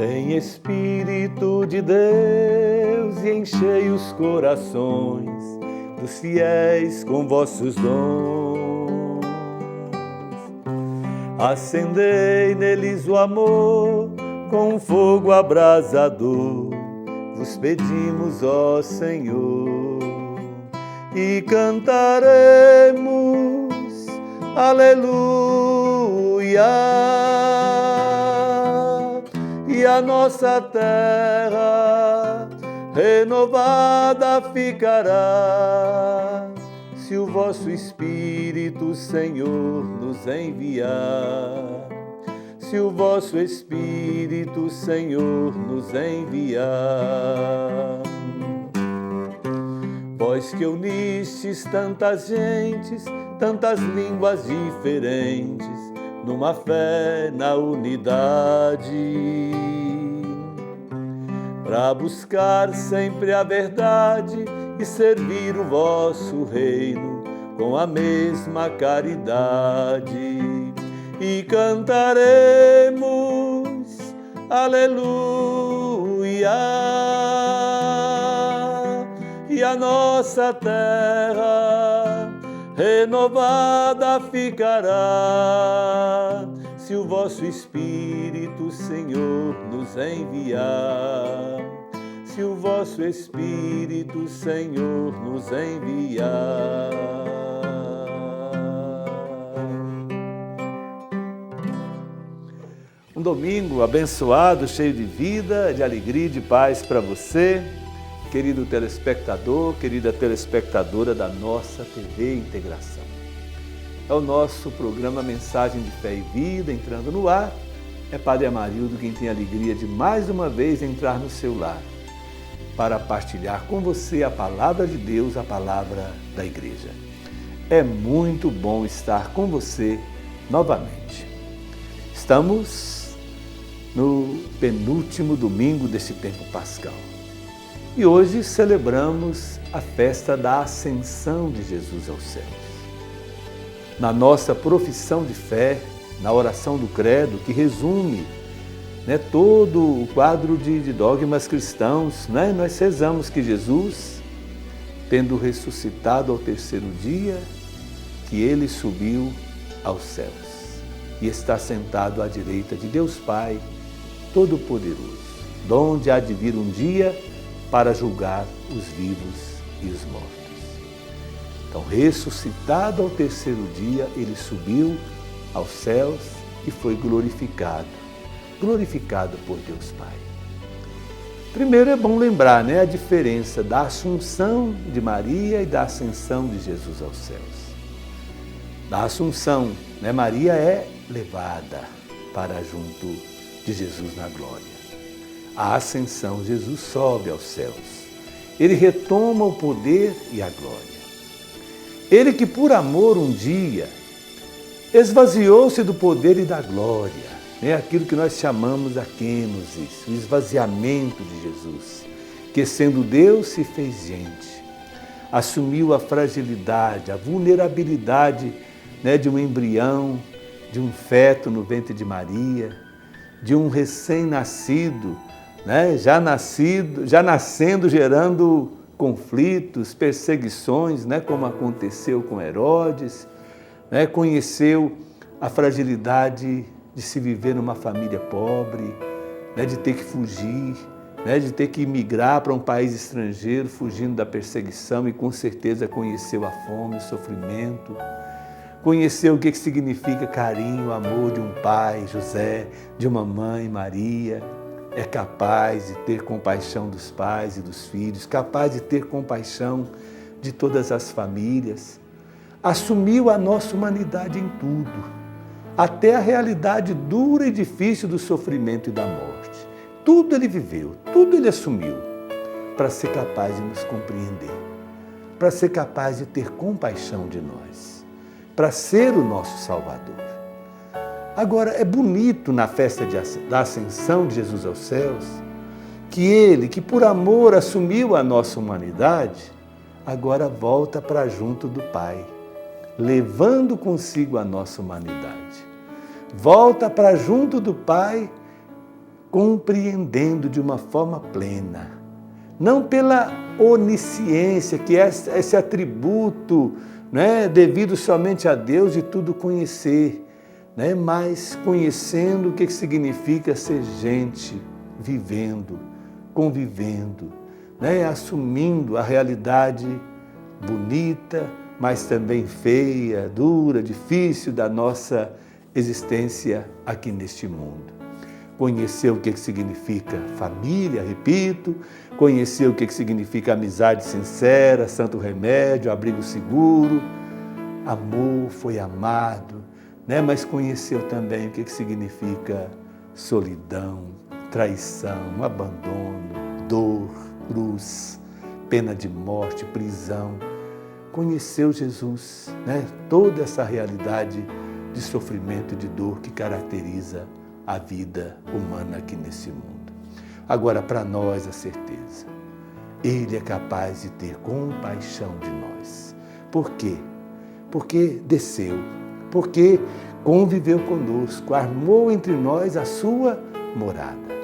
Vem Espírito de Deus e enchei os corações dos fiéis com vossos dons. Acendei neles o amor com um fogo abrasador. Vos pedimos, ó Senhor, e cantaremos aleluia. E a nossa terra renovada ficará, se o vosso Espírito, Senhor, nos enviar. Se o vosso Espírito, Senhor, nos enviar. Vós que unistes tantas gentes, tantas línguas diferentes, numa fé na unidade, para buscar sempre a verdade e servir o vosso reino com a mesma caridade. E cantaremos aleluia. E a nossa terra renovada ficará, se o vosso Espírito, Senhor, nos enviar. Se o vosso Espírito, Senhor, nos enviar. Um domingo abençoado, cheio de vida, de alegria e de paz para você, querido telespectador, querida telespectadora da nossa TV Integração. É o nosso programa Mensagem de Fé e Vida entrando no ar. É Padre Amarildo quem tem a alegria de mais uma vez entrar no seu lar para partilhar com você a palavra de Deus, a palavra da Igreja. É muito bom estar com você novamente. Estamos no penúltimo domingo desse tempo pascal. E hoje celebramos a festa da Ascensão de Jesus aos céus. Na nossa profissão de fé, na oração do credo, que resume todo o quadro de dogmas cristãos, nós rezamos que Jesus, tendo ressuscitado ao terceiro dia, que ele subiu aos céus e está sentado à direita de Deus Pai Todo-Poderoso, donde há de vir um dia para julgar os vivos e os mortos. Então, ressuscitado ao terceiro dia, ele subiu aos céus e foi glorificado por Deus Pai. Primeiro é bom lembrar a diferença da Assunção de Maria e da Ascensão de Jesus aos céus. Na Assunção, Maria é levada para junto de Jesus na glória. A Ascensão, Jesus sobe aos céus. Ele retoma o poder e a glória. Ele que por amor um dia esvaziou-se do poder e da glória, aquilo que nós chamamos a kenosis, o esvaziamento de Jesus, que sendo Deus se fez gente, assumiu a fragilidade, a vulnerabilidade de um embrião, de um feto no ventre de Maria, de um recém-nascido, já nascendo, gerando conflitos, perseguições, como aconteceu com Herodes, conheceu a fragilidade de se viver numa família pobre, de ter que fugir, de ter que migrar para um país estrangeiro, fugindo da perseguição, e com certeza conheceu a fome, o sofrimento, conheceu o que significa carinho, amor de um pai, José, de uma mãe, Maria. É capaz de ter compaixão dos pais e dos filhos, capaz de ter compaixão de todas as famílias. Assumiu a nossa humanidade em tudo, até a realidade dura e difícil do sofrimento e da morte. Tudo ele viveu, tudo ele assumiu, para ser capaz de nos compreender, para ser capaz de ter compaixão de nós, para ser o nosso Salvador. Agora, é bonito na festa da Ascensão de Jesus aos céus, que ele, que por amor assumiu a nossa humanidade, agora volta para junto do Pai, levando consigo a nossa humanidade. Volta para junto do Pai compreendendo de uma forma plena, não pela onisciência, que é esse atributo, né, devido somente a Deus de tudo conhecer, né, mas conhecendo o que significa ser gente, vivendo, convivendo, né, assumindo a realidade bonita, mas também feia, dura, difícil da nossa existência aqui neste mundo. Conhecer o que significa família, repito, conhecer o que significa amizade sincera, santo remédio, abrigo seguro, amor, foi amado, né? Mas conheceu também o que significa solidão, traição, abandono, dor, cruz, pena de morte, prisão. Conheceu Jesus, né? Toda essa realidade de sofrimento e de dor que caracteriza a vida humana aqui nesse mundo. Agora, para nós, a certeza. Ele é capaz de ter compaixão de nós. Por quê? Porque desceu, porque conviveu conosco, armou entre nós a sua morada.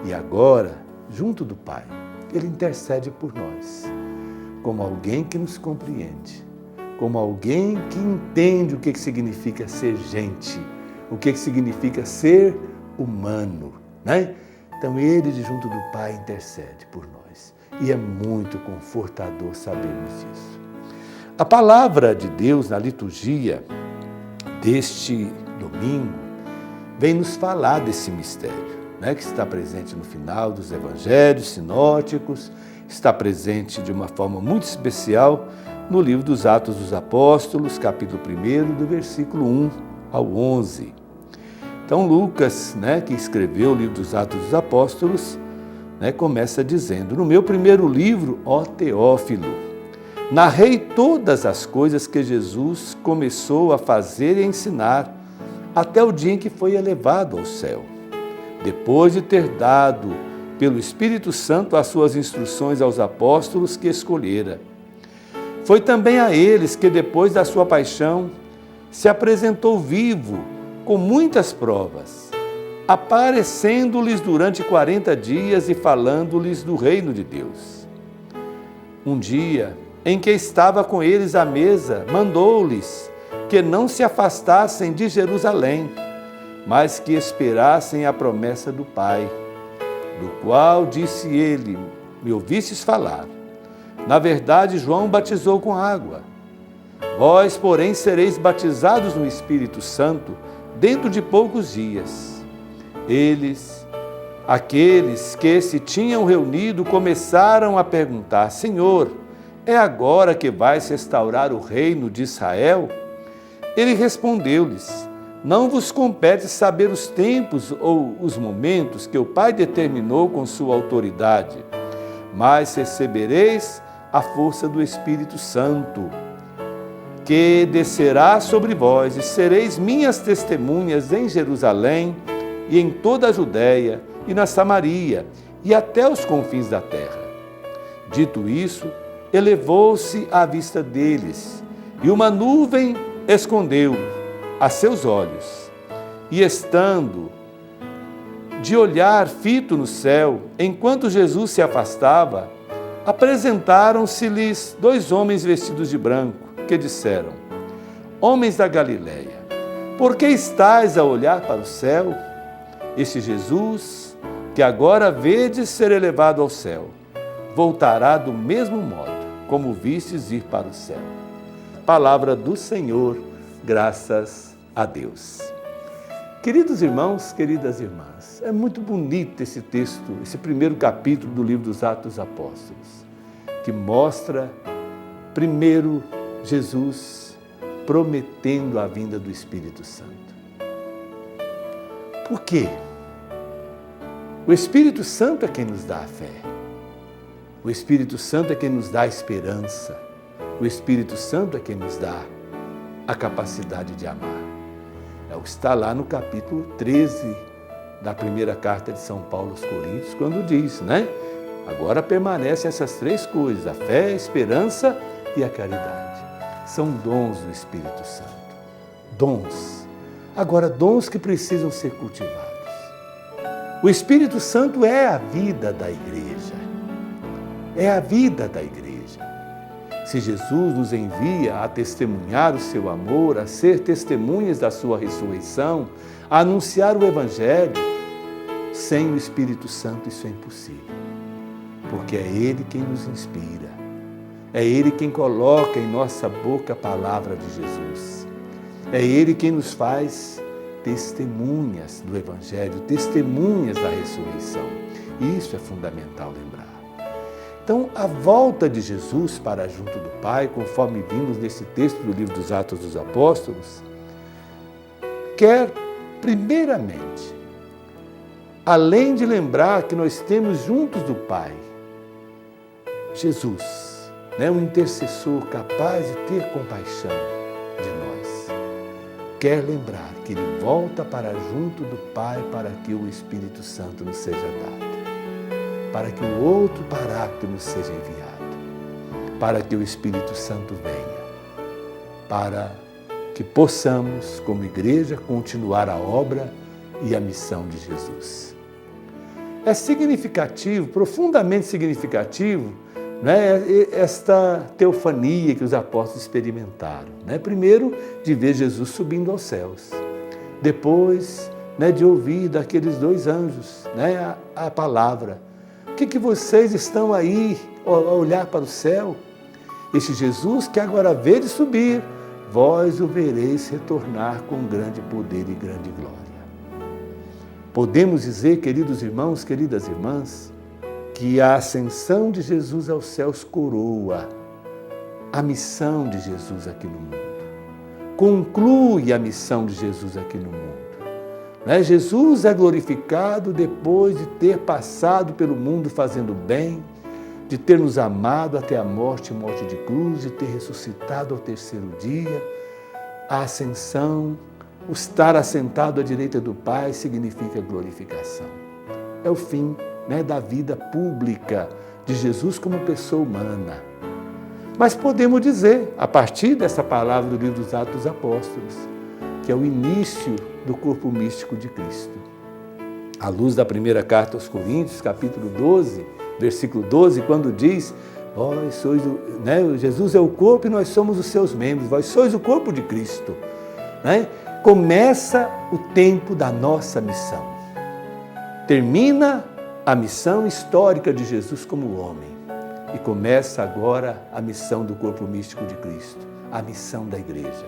E agora, junto do Pai, Ele intercede por nós, como alguém que nos compreende, como alguém que entende o que significa ser gente, o que significa ser humano, né? Então Ele, de junto do Pai, intercede por nós. E é muito confortador sabermos isso. A palavra de Deus na liturgia deste domingo vem nos falar desse mistério, né, que está presente no final dos evangelhos sinóticos, está presente de uma forma muito especial no livro dos Atos dos Apóstolos, capítulo 1, do versículo 1 ao 11. Então Lucas, né, que escreveu o livro dos Atos dos Apóstolos, né, começa dizendo: no meu primeiro livro, ó Teófilo, narrei todas as coisas que Jesus começou a fazer e a ensinar, até o dia em que foi elevado ao céu, depois de ter dado pelo Espírito Santo as suas instruções aos apóstolos que escolhera. Foi também a eles que, depois da sua paixão, se apresentou vivo, com muitas provas, aparecendo-lhes durante 40 dias e falando-lhes do reino de Deus. Um dia, em que estava com eles à mesa, mandou-lhes que não se afastassem de Jerusalém, mas que esperassem a promessa do Pai, do qual disse ele: me ouvistes falar. Na verdade, João batizou com água. Vós, porém, sereis batizados no Espírito Santo dentro de poucos dias. Eles, aqueles que se tinham reunido, começaram a perguntar: Senhor, é agora que vais restaurar o reino de Israel? Ele respondeu-lhes: não vos compete saber os tempos ou os momentos que o Pai determinou com sua autoridade, mas recebereis a força do Espírito Santo, que descerá sobre vós, e sereis minhas testemunhas em Jerusalém e em toda a Judéia e na Samaria e até os confins da terra. Dito isso, elevou-se à vista deles, e uma nuvem escondeu a seus olhos. E estando de olhar fito no céu, enquanto Jesus se afastava, apresentaram-se-lhes 2 homens vestidos de branco, que disseram: homens da Galileia, por que estáis a olhar para o céu? Este Jesus, que agora vedes ser elevado ao céu, voltará do mesmo modo como vistes ir para o céu. Palavra do Senhor, graças a Deus. Queridos irmãos, queridas irmãs, é muito bonito esse texto, esse primeiro capítulo do livro dos Atos dos Apóstolos, que mostra, primeiro, Jesus prometendo a vinda do Espírito Santo. Por quê? O Espírito Santo é quem nos dá a fé. O Espírito Santo é quem nos dá a esperança. O Espírito Santo é quem nos dá a capacidade de amar. É o que está lá no capítulo 13 da primeira carta de São Paulo aos Coríntios, quando diz, né? Agora permanecem essas 3 coisas, a fé, a esperança e a caridade. São dons do Espírito Santo. Dons. Agora, dons que precisam ser cultivados. O Espírito Santo é a vida da igreja. É a vida da igreja. Se Jesus nos envia a testemunhar o seu amor, a ser testemunhas da sua ressurreição, a anunciar o Evangelho, sem o Espírito Santo isso é impossível. Porque é Ele quem nos inspira. É Ele quem coloca em nossa boca a palavra de Jesus. É Ele quem nos faz testemunhas do Evangelho, testemunhas da ressurreição. Isso é fundamental lembrar. Então, a volta de Jesus para junto do Pai, conforme vimos nesse texto do livro dos Atos dos Apóstolos, quer, primeiramente, além de lembrar que nós temos juntos do Pai, Jesus, um intercessor capaz de ter compaixão de nós, quer lembrar que Ele volta para junto do Pai para que o Espírito Santo nos seja dado, para que o outro Paráclito nos seja enviado, para que o Espírito Santo venha, para que possamos, como igreja, continuar a obra e a missão de Jesus. É significativo, profundamente significativo, esta teofania que os apóstolos experimentaram. Primeiro, de ver Jesus subindo aos céus. Depois, de ouvir daqueles dois anjos a palavra. O que vocês estão aí a olhar para o céu? Este Jesus que agora vedes subir, vós o vereis retornar com grande poder e grande glória. Podemos dizer, queridos irmãos, queridas irmãs, que a ascensão de Jesus aos céus coroa a missão de Jesus aqui no mundo. Conclui a missão de Jesus aqui no mundo. Jesus é glorificado depois de ter passado pelo mundo fazendo bem, de ter nos amado até a morte de cruz, de ter ressuscitado ao terceiro dia. A ascensão, o estar assentado à direita do Pai significa glorificação. É o fim da vida pública de Jesus como pessoa humana. Mas podemos dizer, a partir dessa palavra do livro dos Atos dos Apóstolos, que é o início do corpo místico de Cristo. À luz da primeira carta aos Coríntios, capítulo 12, versículo 12, quando diz, vós sois Jesus é o corpo e nós somos os seus membros, vós sois o corpo de Cristo. Começa o tempo da nossa missão. Termina a missão histórica de Jesus como homem e começa agora a missão do corpo místico de Cristo, a missão da igreja.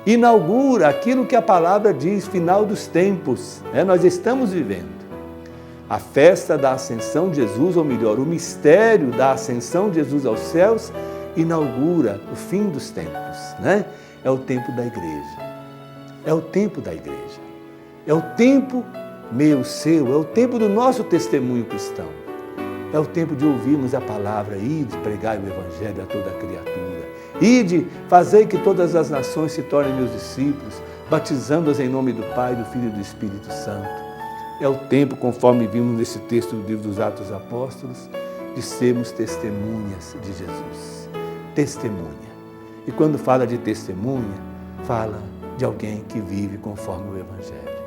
Inaugura aquilo que a palavra diz, final dos tempos. Nós estamos vivendo a festa da ascensão de Jesus, ou melhor, o mistério da ascensão de Jesus aos céus, inaugura o fim dos tempos. É o tempo da igreja. É o tempo da igreja. É o tempo meu, seu, é o tempo do nosso testemunho cristão. É o tempo de ouvirmos a palavra e de pregar o Evangelho a toda criatura. E de fazer que todas as nações se tornem meus discípulos, batizando-os em nome do Pai, do Filho e do Espírito Santo. É o tempo, conforme vimos nesse texto do livro dos Atos dos Apóstolos, de sermos testemunhas de Jesus. Testemunha. E quando fala de testemunha, fala de alguém que vive conforme o Evangelho.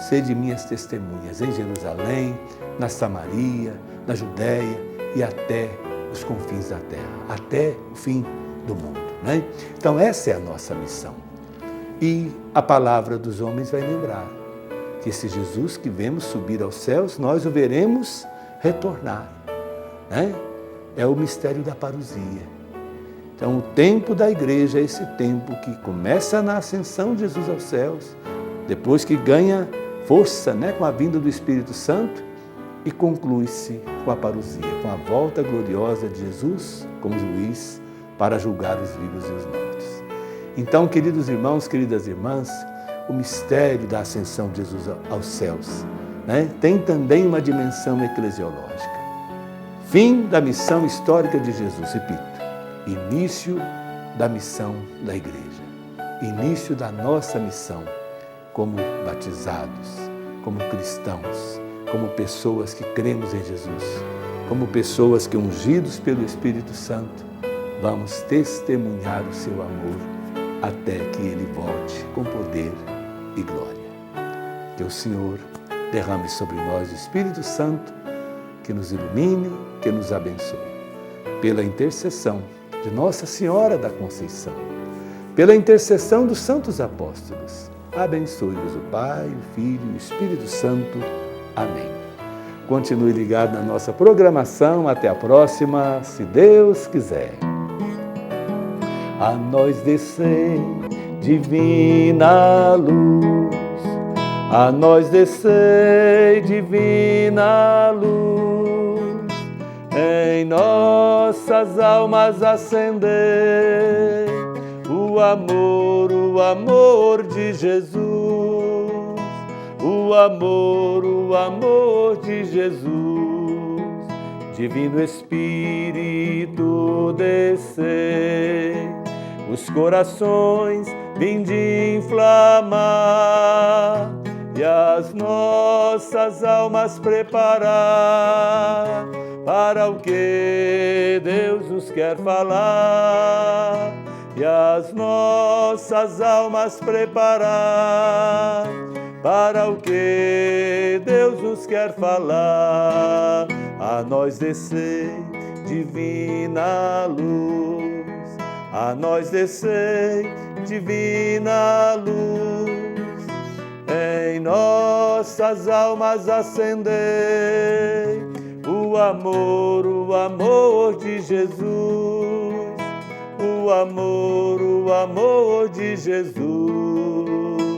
Sede minhas testemunhas em Jerusalém, na Samaria, na Judéia e até os confins da terra, até o fim do mundo. Então essa é a nossa missão. E a palavra dos homens vai lembrar que esse Jesus que vemos subir aos céus, nós o veremos retornar. É o mistério da parousia. Então o tempo da igreja é esse tempo que começa na ascensão de Jesus aos céus, depois que ganha força com a vinda do Espírito Santo e conclui-se com a parousia, com a volta gloriosa de Jesus como juiz para julgar os vivos e os mortos. Então, queridos irmãos, queridas irmãs, o mistério da ascensão de Jesus aos céus tem também uma dimensão eclesiológica. Fim da missão histórica de Jesus, repito, início da missão da igreja, início da nossa missão como batizados, como cristãos, como pessoas que cremos em Jesus, como pessoas que, ungidos pelo Espírito Santo, vamos testemunhar o seu amor até que Ele volte com poder e glória. Que o Senhor derrame sobre nós o Espírito Santo, que nos ilumine, que nos abençoe. Pela intercessão de Nossa Senhora da Conceição, pela intercessão dos santos apóstolos, abençoe-vos o Pai, o Filho e o Espírito Santo. Amém. Continue ligado na nossa programação. Até a próxima, se Deus quiser. A nós descei, divina luz, a nós descei, divina luz, em nossas almas acender o amor de Jesus, o amor de Jesus. Divino Espírito descer, os corações vinde inflamar e as nossas almas preparar para o que Deus nos quer falar, e as nossas almas preparar para o que Deus nos quer falar. A nós descer, divina luz, a nós descer, divina luz, em nossas almas acender o amor de Jesus, o amor de Jesus.